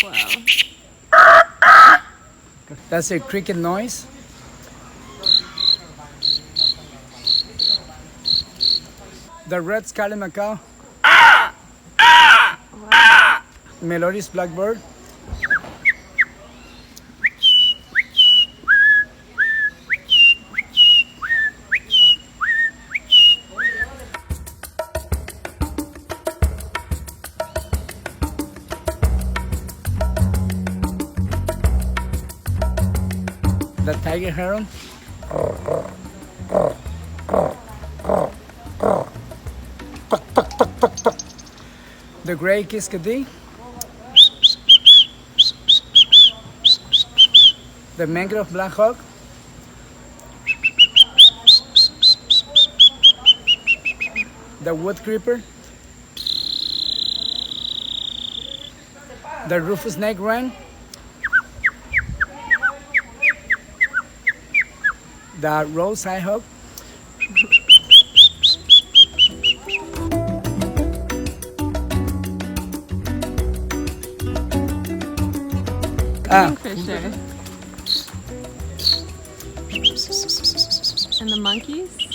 Wow. That's a cricket noise. The red scarlet macaw. Melodious blackbird. The tiger heron. The gray kiskadee. The mangrove black hawk. The wood creeper. The rufous snake wren. The rose hawk. Kingfisher. And the monkeys?